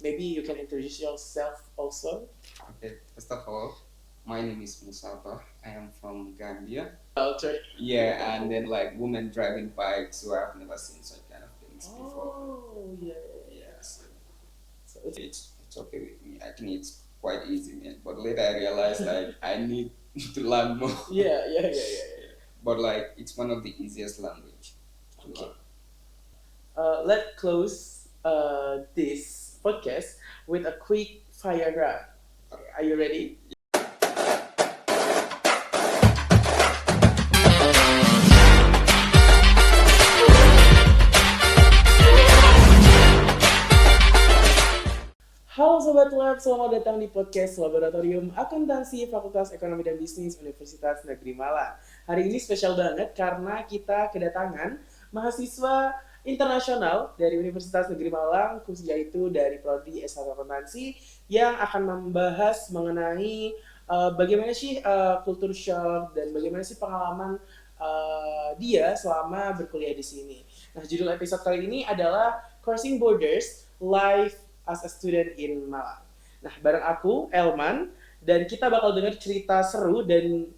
Maybe you can introduce yourself also. Okay, first of all, my name is Musa Bah. I am from Gambia. Culture. Yeah, and then like women driving bikes, so I've never seen such kind of things before. Oh, yeah. Yes, So it's okay with me. I think it's quite easy, man. But later I realized like I need to learn more. yeah. But like it's one of the easiest language to Okay. learn. Let's close this podcast with a quick fire round. Okay, are you ready? Halo Sobat Lab, selamat datang di podcast Laboratorium Akuntansi Fakultas Ekonomi dan Bisnis Universitas Negeri Malang. Hari ini spesial banget karena kita kedatangan mahasiswa internasional dari Universitas Negeri Malang, khususnya itu dari prodi S1 Akuntansi yang akan membahas mengenai bagaimana sih culture shock dan bagaimana sih pengalaman dia selama berkuliah di sini. Nah, judul episode kali ini adalah Crossing Borders Life as a Student in Malang. Nah, bareng aku, Elman, dan kita bakal dengar cerita seru dan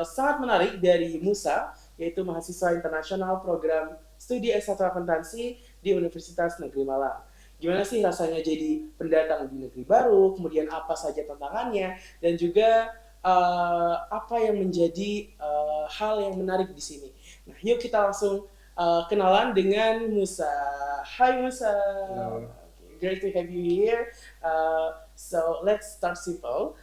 sangat menarik dari Musa, yaitu mahasiswa internasional program studi S1 Akuntansi di Universitas Negeri Malang. Gimana sih rasanya jadi pendatang di negeri baru, kemudian apa saja tantangannya, dan juga apa yang menjadi hal yang menarik di sini. Nah, yuk kita langsung kenalan dengan Musa. Hai Musa. Hello. Okay, great to have you here. So let's start simple.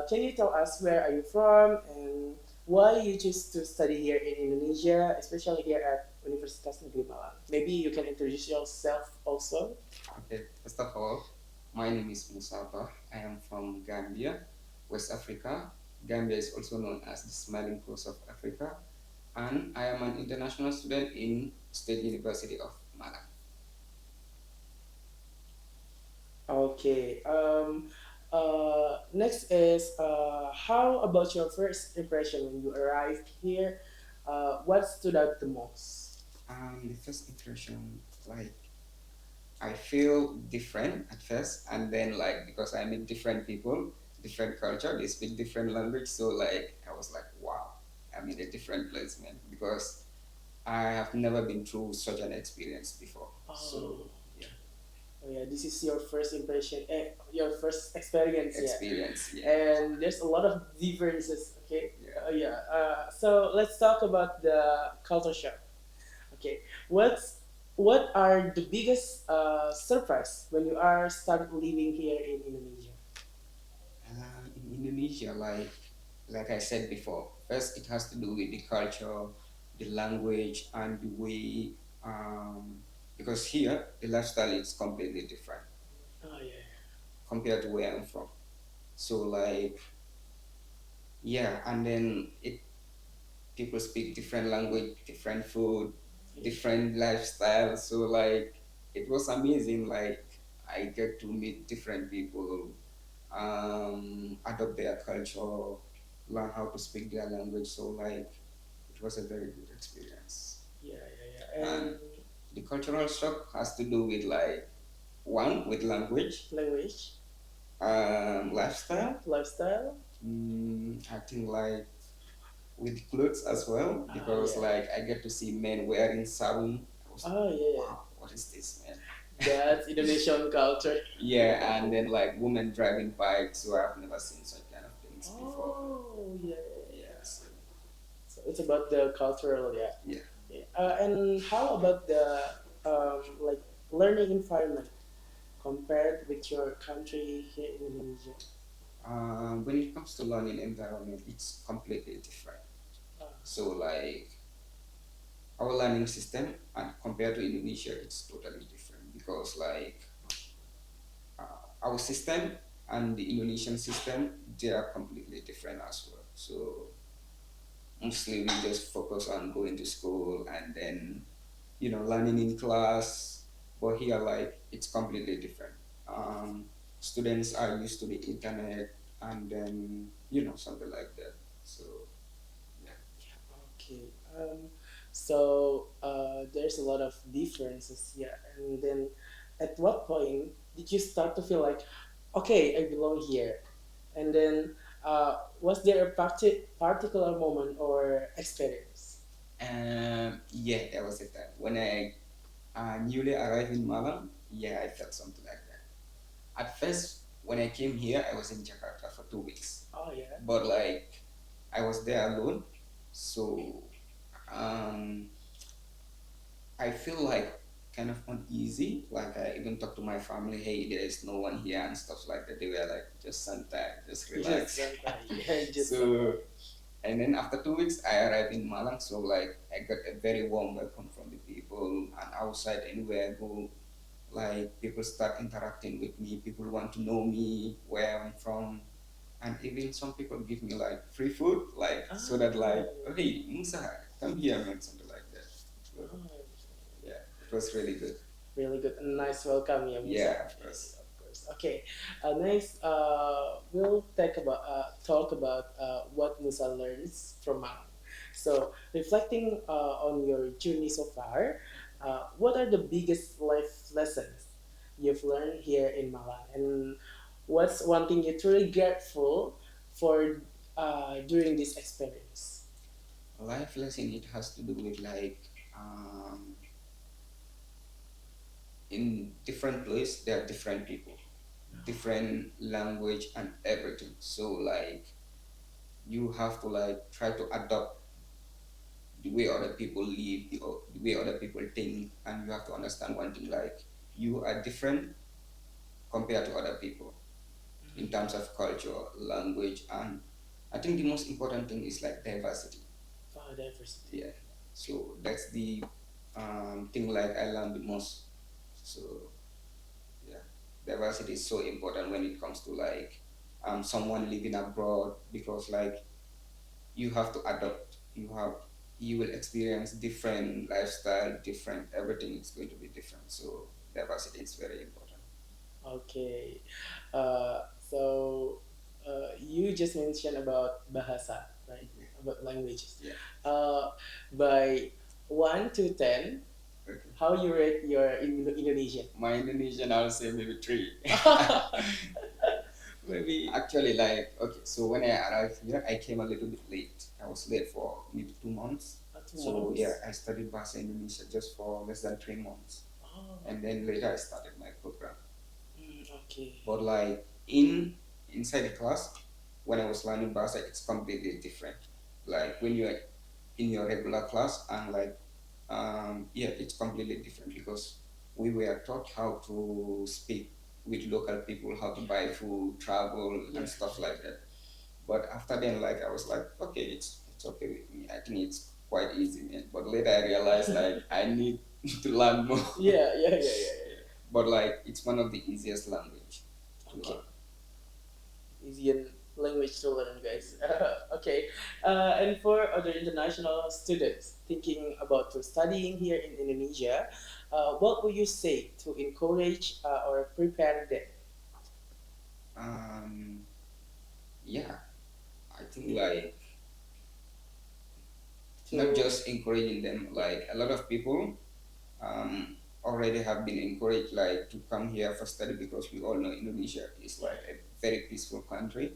Can you tell us where are you from and why you choose to study here in Indonesia, especially here at Universitas Negeri Malang? Maybe you can introduce yourself also. Okay, first of all, my name is Musa Bah. I am from Gambia, West Africa. Gambia is also known as the smiling coast of Africa, and I am an international student in State University of Malang. Okay. Next is how about your first impression when you arrived here? What stood out the most? The first impression, like I feel different at first, and then like because I meet different people, different culture, they speak different language, so like I was like, wow, I'm in a different place, man, because I have never been through such an experience before. So yeah, Oh yeah, this is your first impression, your first experience, experience, yeah. yeah. And there's a lot of differences. Okay. Yeah. Yeah. So let's talk about the culture shock. Okay. What are the biggest surprise when you are started living here in Indonesia? In Indonesia, like I said before, first it has to do with the culture, the language, and the way. Because here the lifestyle is completely different Oh yeah. compared to where I'm from. So like yeah, and then it people speak different language, different food, different lifestyle. So like it was amazing. Like I get to meet different people, adopt their culture, learn how to speak their language. So like it was a very good experience. Yeah. And the cultural shock has to do with like one with language, language, lifestyle. I think like with clothes as well because yeah. like I get to see men wearing sarung. I was Oh like, yeah. wow, what is this, man? That's Indonesian culture. Yeah, and then like women driving bikes, so I've never seen such kind of things before. Oh yeah. Yes. So it's about the cultural, yeah. Yeah. And how about the like learning environment compared with your country here in Indonesia? When it comes to learning environment, it's completely different. So like our learning system and compared to Indonesia, it's totally different because like our system and the Indonesian system, they are completely different as well. So mostly we just focus on going to school and then learning in class. But here like it's completely different. Students are used to the internet and then something like that. So yeah. Okay. So there's a lot of differences, yeah. And then, at what point did you start to feel like, okay, I belong here? And then, was there a particular moment or experience? Yeah, there was a time when I newly arrived in Malang. Yeah, I felt something like that. At first, when I came here, I was in Jakarta for 2 weeks. Oh yeah. But like, I was there alone, so um, I feel like kind of uneasy. Like I even talked to my family, hey, there is no one here and stuff like that. They were like, just Santa, just relax. Just yeah, just So and then after 2 weeks, I arrived in Malang. So like I got a very warm welcome from the people, and outside anywhere I go, like people start interacting with me. People want to know me, where I'm from, and even some people give me like free food, like so that like, oh, hey Musa, come here, man, something like that. So, yeah, it was really good. Really good and nice welcome, yeah, Musa. Yeah, of course. Of course. Okay. Next, we'll talk about what Musa learns from Malang. So, reflecting on your journey so far, what are the biggest life lessons you've learned here in Malang, and what's one thing you're truly grateful for during this experience? Life lesson, it has to do with like um, in different place there are different people, different language and everything. So like you have to like try to adopt the way other people live, the way other people think, and you have to understand one thing, like you are different compared to other people in terms of culture, language, and I think the most important thing is like diversity. Oh, diversity. Yeah. So that's the thing like I learned the most. So yeah, diversity is so important when it comes to like someone living abroad, because like you have to adopt. You will experience different lifestyle, different everything is going to be different. So diversity is very important. Okay. So you just mentioned about bahasa, right? About languages. Yeah. By 1 to 10, Okay. how you rate your Indonesian? My Indonesian, I'll say maybe 3. Maybe. Actually, like, okay, so when I arrived here, I came a little bit late. I was late for maybe 2 months. Two So months? yeah, I studied Bahasa Indonesia just for less than 3 months, Oh. and then later I started my program. Okay. But like inside the class, when I was learning Bahasa, it's completely different. Like when you're in your regular class, and like yeah, it's completely different because we were taught how to speak with local people, how to buy food, travel, and stuff like that. But after then, like I was like, okay, it's okay with me. I think it's quite easy, man. But later I realized like I need to learn more. Yeah. But like it's one of the easiest language to Okay. learn. Easier language to learn, guys. Okay. And for other international students thinking about to studying here in Indonesia, what would you say to encourage or prepare them? Um, yeah, I think like not just encouraging them. Like a lot of people already have been encouraged like to come here for study, because we all know Indonesia is like a very peaceful country,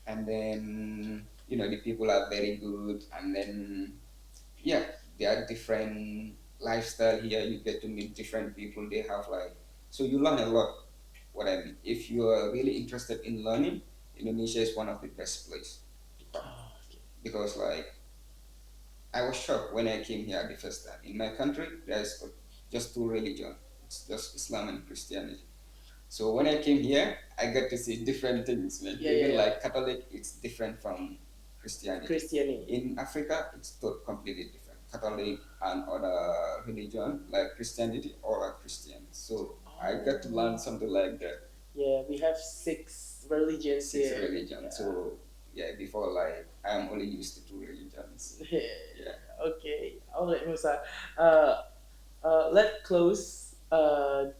and then the people are very good, and then yeah, there are different lifestyle here. You get to meet different people. They have like, so you learn a lot. What I mean, if you are really interested in learning, Indonesia is one of the best place to come, because like I was shocked when I came here the first time. In my country, there's just two religions. It's just Islam and Christianity. So when I came here, I got to see different things, man. Even like Catholic, it's different from Christianity. In Africa, it's completely different. Catholic and other religion like Christianity, all are Christian. So I got to learn something like that. Yeah, we have 6 religions Six here. religions. So yeah, before like I'm only used to two religions. Yeah. Okay. All right, Musa. Let's close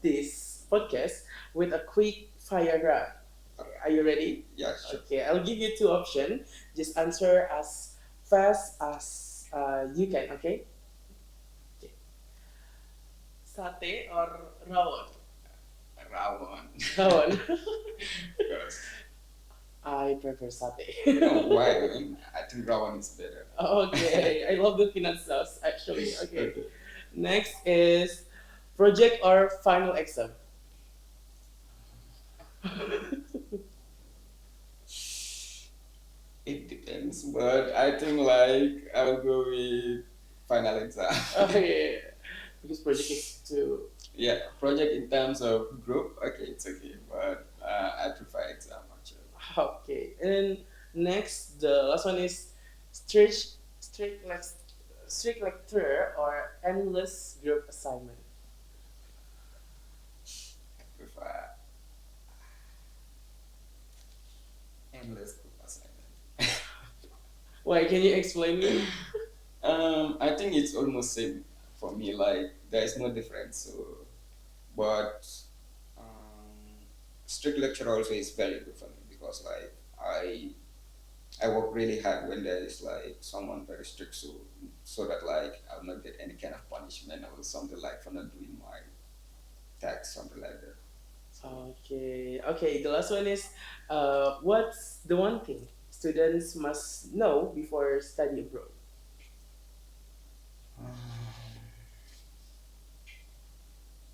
this podcast with a quick fire round. Okay, are you ready? Yeah, sure. Okay, I'll give you 2 options. Just answer as fast as you can. Okay. Okay. Sate or rawon? Rawon. Rawon. Because I prefer satay. why? I think rawan is better. Okay, I love the peanut sauce actually. Okay. Next is project or final exam. It depends, but I think like I'll go with final exam. Okay, because project is too. Yeah, project in terms of group, okay, it's okay, but I prefer exam actually. Okay, and next the last one is strict, strict like strict lecture or endless group assignment. I prefer endless group assignment. Why? Can you explain me? I think it's almost same for me. Like there is no difference. So, but um, strict lecture also is very good for me because like I work really hard when there is like someone very strict, so that like I'll not get any kind of punishment or something like for not doing my tax, something like that. Okay, okay. The last one is, what's the one thing students must know before study abroad?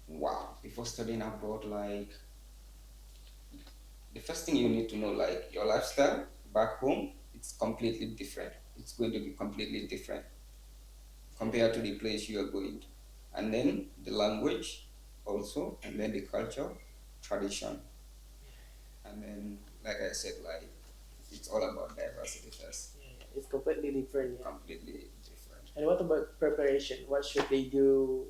Wow, before studying abroad, like the first thing you need to know, like your lifestyle back home, it's completely different. It's going to be completely different compared to the place you are going to. And then the language also, and then the culture, tradition, and then like I said, like it's all about diversity first. Yeah, it's completely different. Yeah. Completely different. And what about preparation? What should they do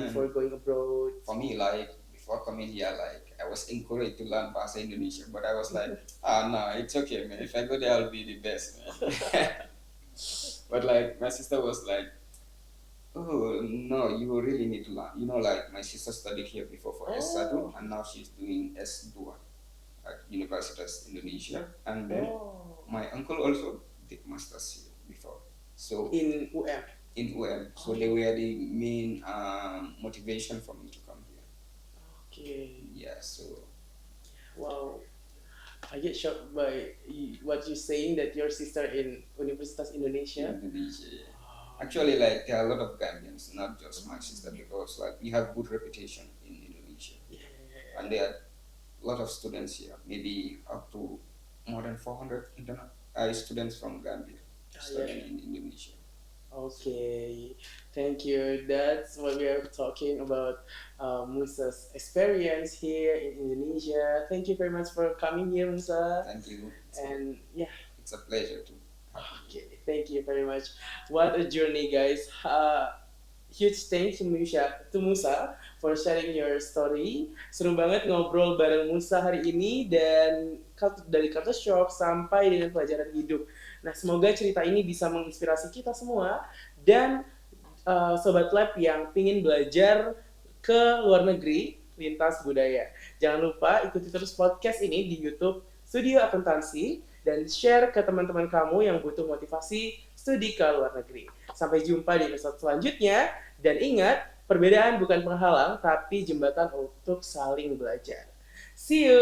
before And going abroad? for me, like before coming here, like I was encouraged to learn Bahasa Indonesia, but I was like, ah, no, it's okay, man. If I go there, I'll be the best, man. But like my sister was like, oh no, you really need to learn. You know, like my sister studied here before for S1, and now she's doing S2 at Universitas Indonesia, and then my uncle also did masters here before. So in UM. in UM, so they were the main motivation for me to come here. Okay. Yeah, so Wow. I get shocked by what you're saying that your sister in Universitas Indonesia. Indonesia. Actually, like there are a lot of Gambians, not just my sister, because like we have good reputation in Indonesia, Yeah. and there are a lot of students here, maybe up to more than 400 students from Gambia studying in Indonesia. Okay, thank you. That's what we are talking about. Musa's experience here in Indonesia. Thank you very much for coming here, Musa. Thank you. And yeah, it's a pleasure to. okay, thank you very much. What a journey, guys. Huge thanks to Musa for sharing your story. Seru banget ngobrol bareng Musa hari ini dan dari culture shock sampai dengan pelajaran hidup. Nah, semoga cerita ini bisa menginspirasi kita semua dan Sobat Lab yang pingin belajar ke luar negeri lintas budaya. Jangan lupa ikuti terus podcast ini di YouTube Studio Akuntansi dan share ke teman-teman kamu yang butuh motivasi studi ke luar negeri. Sampai jumpa di episode selanjutnya dan ingat, perbedaan bukan penghalang tapi jembatan untuk saling belajar. See you!